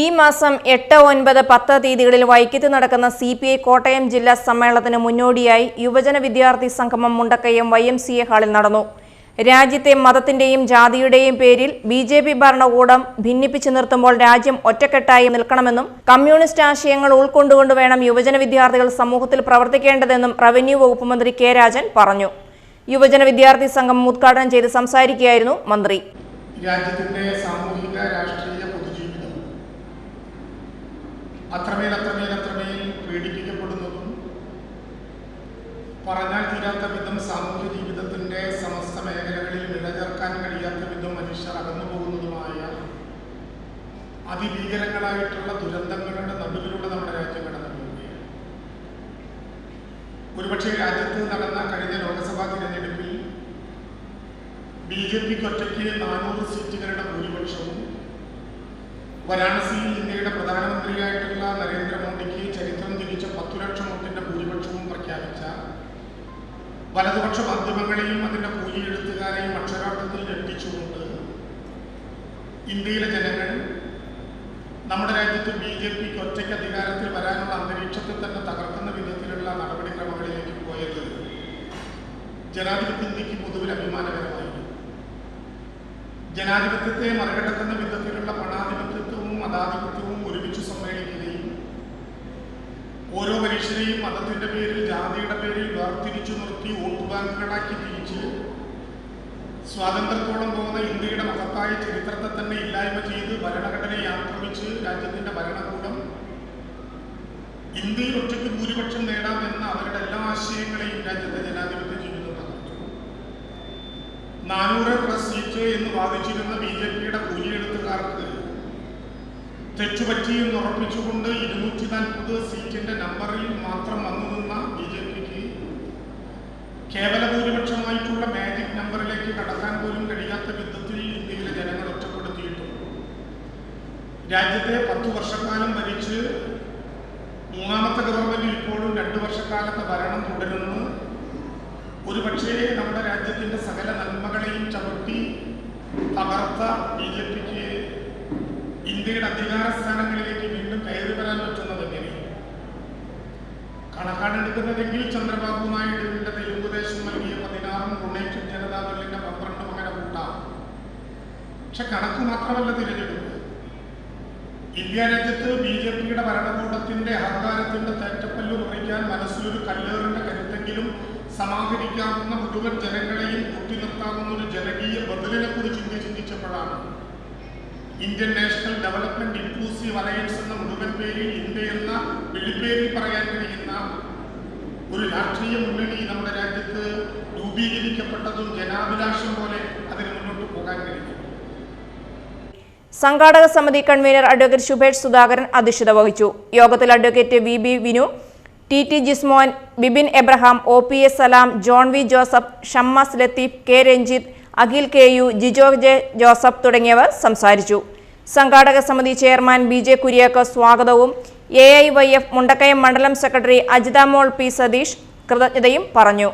ഈ മാസം 8, 9, 10 തീയതികളിൽ വൈക്കത്ത് നടക്കുന്ന CPI കോട്ടയം ജില്ലാ സമ്മേളനത്തിന് മുന്നോടിയായി യുവജന വിദ്യാർത്ഥി സംഗമം മുണ്ടക്കയം YMCA ഹാളിൽ നടന്നു. രാജ്യത്തെ മതത്തിന്റെയും ജാതിയുടെയും പേരിൽ BJP ഭരണകൂടം ഭിന്നിപ്പിച്ചു നിർത്തുമ്പോൾ രാജ്യം ഒറ്റക്കെട്ടായി നിൽക്കണമെന്നും കമ്മ്യൂണിസ്റ്റ് ആശയങ്ങൾ ഉൾക്കൊണ്ടുകൊണ്ട് വേണം യുവജന വിദ്യാർത്ഥികൾ സമൂഹത്തിൽ പ്രവർത്തിക്കേണ്ടതെന്നും റവന്യൂ വകുപ്പ് മന്ത്രി കെ രാജൻ പറഞ്ഞു. യുവജന വിദ്യാർത്ഥി സംഗമം ഉദ്ഘാടനം ചെയ്ത് സംസാരിക്കുകയായിരുന്നു മന്ത്രി. രാജ്യത്തിന്റെ സാമൂഹിക രാഷ്ട്രീയ പൊതുജീവിതം അത്രമേൽ പീഡിപ്പിക്കപ്പെടുന്നതും പറഞ്ഞാൽ തീരാത്ത വിധം സാമൂഹ്യ ജീവിതത്തിന്റെ സമസ്ത മേഖലകളിൽ നിലനിർത്താൻ കഴിയാത്ത വിധം മനുഷ്യർ അകന്നു പോകുന്നതുമായ അതിഭീകരങ്ങളായിട്ടുള്ള ദുരന്തങ്ങളുടെ നടുവിലൂടെ നമ്മുടെ രാജ്യം കടന്നു പോവുകയാണ്. ഒരുപക്ഷെ രാജ്യത്ത് നടന്ന കഴിഞ്ഞ ലോക്സഭാ തിരഞ്ഞെടുപ്പിൽ BJPക്ക് ഒറ്റയ്ക്ക് 400 സീറ്റുകളുടെ ഭൂരിപക്ഷവും വാരാണസിയിൽ ഇന്ത്യയുടെ പ്രധാനമന്ത്രിയായിട്ടുള്ള നരേന്ദ്രമോദിക്ക് ചരിത്രം തിരിച്ച 10 ലക്ഷം വോട്ടിന്റെ ഭൂരിപക്ഷവും പ്രഖ്യാപിച്ച വലതുപക്ഷ മാധ്യമങ്ങളെയും അതിന്റെ കൂലിയെഴുത്തുകാരെയും അക്ഷരാർത്ഥത്തിൽ ഞെട്ടിച്ചുകൊണ്ട് ഇന്ത്യയിലെ ജനങ്ങൾ നമ്മുടെ രാജ്യത്ത് BJPക്ക് ഒറ്റയ്ക്ക് അധികാരത്തിൽ വരാനുള്ള അന്തരീക്ഷത്തെ തന്നെ തകർക്കുന്ന വിധത്തിലുള്ള നടപടിക്രമങ്ങളിലേക്ക് പോയത് ജനാധിപത്യ ഇന്ത്യക്ക് പൊതുവിൽ അഭിമാനകരമായി. ജനാധിപത്യത്തെ മറികടക്കുന്ന വിധത്തിലുള്ള പണാധിപത്യത്വവും മതാധിപത്യവും ഒരുമിച്ച് സമ്മേളിക്കുകയും ഓരോ മനുഷ്യരെയും മതത്തിന്റെ പേരിൽ ജാതിയുടെ പേരിൽ വേർതിരിച്ചു നിർത്തി വോട്ട് ബാങ്കുകളാക്കി തിരിച്ച് സ്വാതന്ത്ര്യത്തോളം പോകുന്ന ഇന്ത്യയുടെ മഹത്തായ ചരിത്രത്തെ തന്നെ ഇല്ലായ്മ ചെയ്ത് ഭരണഘടനയെ ആക്രമിച്ച് രാജ്യത്തിന്റെ ഭരണകൂടം ഇന്ത്യയിൽ ഒറ്റയ്ക്ക് ഭൂരിപക്ഷം നേടാമെന്ന അവരുടെ എല്ലാ ആശയങ്ങളെയും രാജ്യത്തെ ജനാധിപത്യ ജീവിതം തകർത്തു. 400+ സീറ്റ് എന്ന് വാദിച്ചിരുന്ന BJPയുടെ കൂലിയെഴുത്തുകാർക്ക് തെറ്റുപറ്റി എന്ന് ഉറപ്പിച്ചുകൊണ്ട് 240 സീറ്റിന്റെ നമ്പറിൽ മാത്രം വന്നു നിന്ന BJPക്ക് കേവല ഭൂരിപക്ഷമായിട്ടുള്ള മാജിക് നമ്പറിലേക്ക് കടക്കാൻ പോലും കഴിയാത്ത വിധത്തിൽ ഇന്ത്യയിലെ ജനങ്ങൾ ഒറ്റപ്പെടുത്തിയിട്ടുണ്ട്. രാജ്യത്തെ 10 വർഷക്കാലം ഭരിച്ച് മൂന്നാമത്തെ ഗവൺമെന്റ് ഇപ്പോഴും 2 വർഷക്കാലത്തെ ഭരണം തുടരുന്നു. ഒരുപക്ഷേ നമ്മുടെ രാജ്യത്തിന്റെ സകല നന്മകളെയും ചവിട്ടി തകർത്ത BJPക്ക് ഇന്ത്യയുടെ അധികാര സ്ഥാനങ്ങളിലേക്ക് വീണ്ടും കയറി വരാൻ പറ്റുന്നതെങ്ങനെ? കണക്കാണെടുക്കുന്നതെങ്കിൽ ചന്ദ്രബാബു നായിഡുവിന്റെ തെലുങ്കുദേശം നൽകിയ 16 യുണൈറ്റഡ് ജനതാദളിന്റെ 12 അങ്ങനെ കൂട്ടാം. പക്ഷെ കണക്ക് മാത്രമല്ല തിരഞ്ഞെടുപ്പ്. ഇന്ത്യ രാജ്യത്ത് BJPയുടെ ഭരണകൂടത്തിന്റെ അഹങ്കാരത്തിന്റെ തേറ്റപ്പല്ല് മുറിക്കാൻ മനസ്സിലൊരു കല്ലേറിന്റെ കരുത്തെങ്കിലും സമാഹരിക്കാവുന്ന മുഴുവൻ ജനങ്ങളെയും കൂട്ടി നിർത്താവുന്ന ഒരു ജനകീയ ബദലിനെ കുറിച്ച് ഇന്ത്യ ചിന്തിച്ചപ്പോഴാണ് Indian national development inclusive alliance എന്ന മുഴുവൻ പേരിൽ ഇന്ത്യ എന്ന വെളിപ്പേരിൽ പറയാൻ കഴിയുന്ന ഒരു രാഷ്ട്രീയ മുന്നണി നമ്മുടെ രാജ്യത്ത് രൂപീകരിക്കപ്പെട്ടതും ജനാഭിലാഷം പോലെ അതിന് മുന്നോട്ട് പോകാൻ കഴിയും. സംഘാടക സമിതി കൺവീനർ അഡ്വക്കേറ്റ് ശുഭേഷ് സുധാകരൻ അധ്യക്ഷത വഹിച്ചു. യോഗത്തിൽ advocate VB Vinu, TT Jismon, Bibin Abraham, OPS Salam, John V Joseph, Shammas Latheef, K Ranjith, Akhil KU, Jijo J Joseph തുടങ്ങിയവർ സംസാരിച്ചു. സംഘാടക സമിതി ചെയർമാൻ BJ കുര്യാക്കോസ് സ്വാഗതവും AIYF മുണ്ടക്കയം മണ്ഡലം സെക്രട്ടറി അജിതാമോൾ P സതീഷ് കൃതജ്ഞതയും പറഞ്ഞു.